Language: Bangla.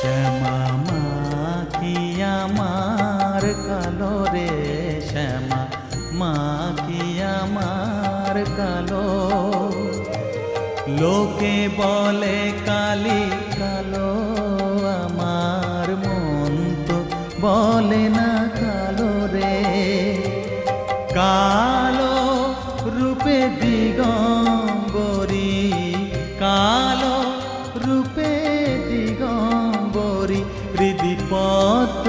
শ্যামা মা কি আমার কালো রে, শ্যামা মা কি আমার কালো। লোকে বলে কালি কালো, আমার মন তো বলে না কালো রে। কালো রূপে দিগম্বরী, কালো রূপে দিগম্বরী, হৃদি পদ্ম